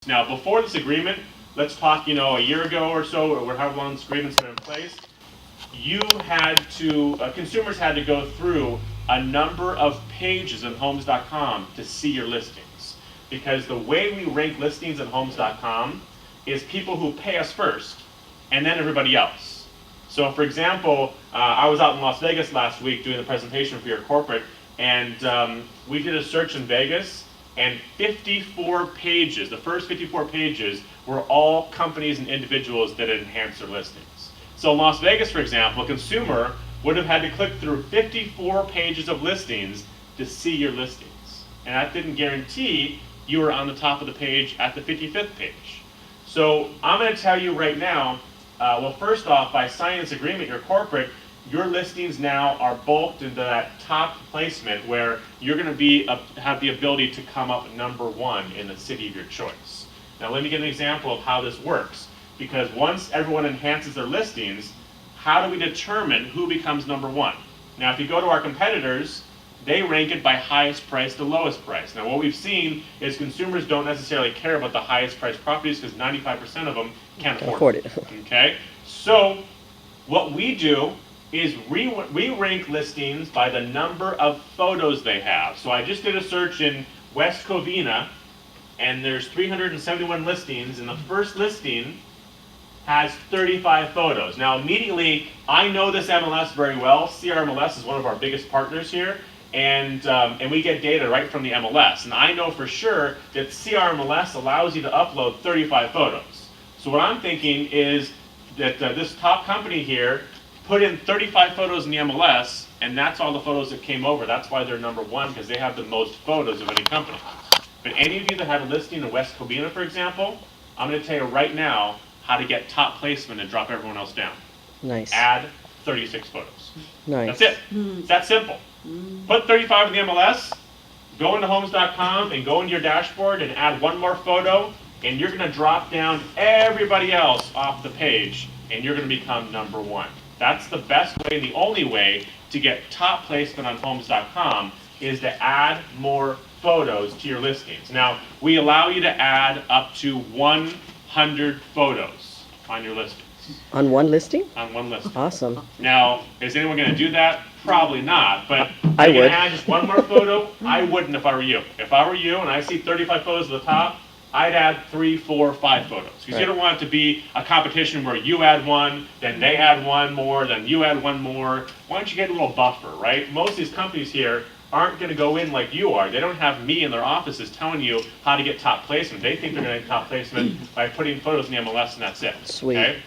Now, before this agreement, let's talk, a year ago or so, or however long this agreement's been in place, consumers had to go through a number of pages on Homes.com to see your listings. Because the way we rank listings on Homes.com is people who pay us first, and then everybody else. So for example, I was out in Las Vegas last week doing a presentation for your corporate, and we did a search in Vegas, and 54 pages, the first 54 pages, were all companies and individuals that enhanced their listings. So in Las Vegas, for example, a consumer would have had to click through 54 pages of listings to see your listings. And that didn't guarantee you were on the top of the page at the 55th page. So I'm going to tell you right now, well, first off, by signing this agreement, your corporate, your listings now are bulked into that top placement where you're going to have the ability to come up #1 in the city of your choice. Now let me give an example of how this works. Because once everyone enhances their listings, how do we determine who becomes #1? Now if you go to our competitors, they rank it by highest price to lowest price. Now what we've seen is consumers don't necessarily care about the highest priced properties because 95% of them can't afford it. Okay? So what we do is we rank listings by the number of photos they have. So I just did a search in West Covina, and there's 371 listings, and the first listing has 35 photos. Now immediately, I know this MLS very well. CRMLS is one of our biggest partners here, and we get data right from the MLS. And I know for sure that CRMLS allows you to upload 35 photos. So what I'm thinking is that this top company here put in 35 photos in the MLS, and that's all the photos that came over. That's why they're #1, because they have the most photos of any company. But any of you that have a listing in West Covina, for example, I'm going to tell you right now how to get top placement and drop everyone else down. Nice. Add 36 photos. Nice. That's it. It's that simple. Put 35 in the MLS, go into Homes.com and go into your dashboard and add one more photo, and you're going to drop down everybody else off the page, and you're going to become #1. That's the best way and the only way to get top placement on Homes.com is to add more photos to your listings. Now, we allow you to add up to 100 photos on your listings. On one listing? On one listing. Awesome. Now, is anyone going to do that? Probably not, but I you can would. add just one more photo. I wouldn't if I were you. If I were you and I see 35 photos at the top, I'd add 3, 4, 5 photos. Because you don't want it to be a competition where you add one, then they add one more, then you add one more. Why don't you get a little buffer, right? Most of these companies here aren't going to go in like you are. They don't have me in their offices telling you how to get top placement. They think they're going to get top placement by putting photos in the MLS and that's it. Sweet. Okay?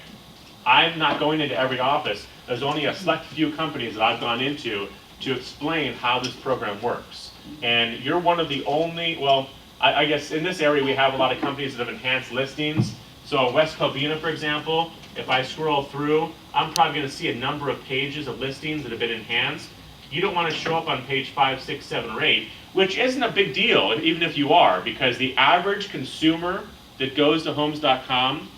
I'm not going into every office. There's only a select few companies that I've gone into to explain how this program works. And you're one of the only, well, I guess in this area we have a lot of companies that have enhanced listings. So West Covina, for example, if I scroll through, I'm probably going to see a number of pages of listings that have been enhanced. You don't want to show up on page 5, 6, 7, or 8, which isn't a big deal, even if you are, because the average consumer that goes to Homes.com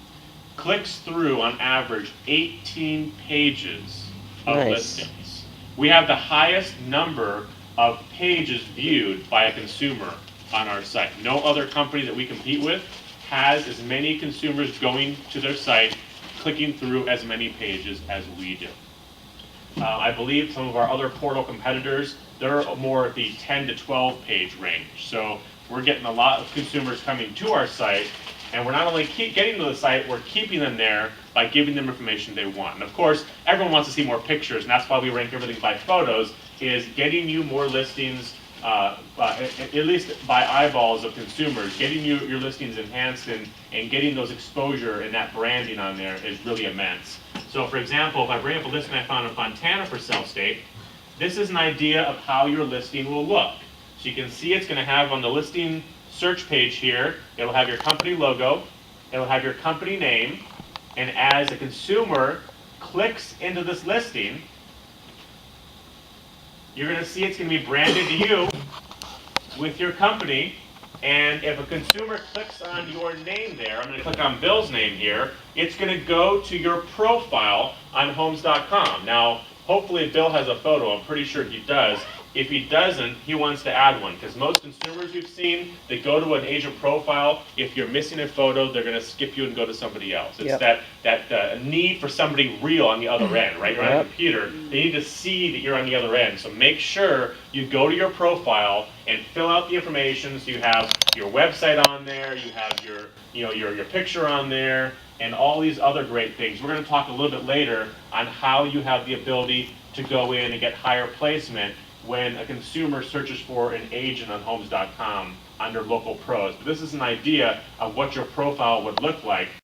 clicks through, on average, 18 pages of listings. We have the highest number of pages viewed by a consumer on our site. No other company that we compete with has as many consumers going to their site, clicking through as many pages as we do. I believe some of our other portal competitors, they're more at the 10 to 12 page range. So we're getting a lot of consumers coming to our site, and we're not only getting to the site, we're keeping them there by giving them information they want. And of course, everyone wants to see more pictures, and that's why we rank everything by photos, is getting you more listings, at least by eyeballs of consumers. Getting your listings enhanced and getting those exposure and that branding on there is really immense. So for example, if I bring up a listing I found in Fontana for Sellstate, this is an idea of how your listing will look. So you can see it's going to have on the listing search page here, it'll have your company logo, it'll have your company name, and as a consumer clicks into this listing, you're going to see it's going to be branded to you with your company. And if a consumer clicks on your name there, I'm going to click on Bill's name here, it's going to go to your profile on Homes.com. Now, Hopefully Bill has a photo. I'm pretty sure he does. If he doesn't, he wants to add one, because most consumers we've seen, they go to an agent profile. If you're missing a photo, they're going to skip you and go to somebody else. It's that need for somebody real on the other end, right? You're on a computer. They need to see that you're on the other end. So make sure you go to your profile and fill out the information. So you have your website on there, you have your picture on there, and all these other great things. We're going to talk a little bit later on how you have the ability to go in and get higher placement when a consumer searches for an agent on Homes.com under local pros. But this is an idea of what your profile would look like.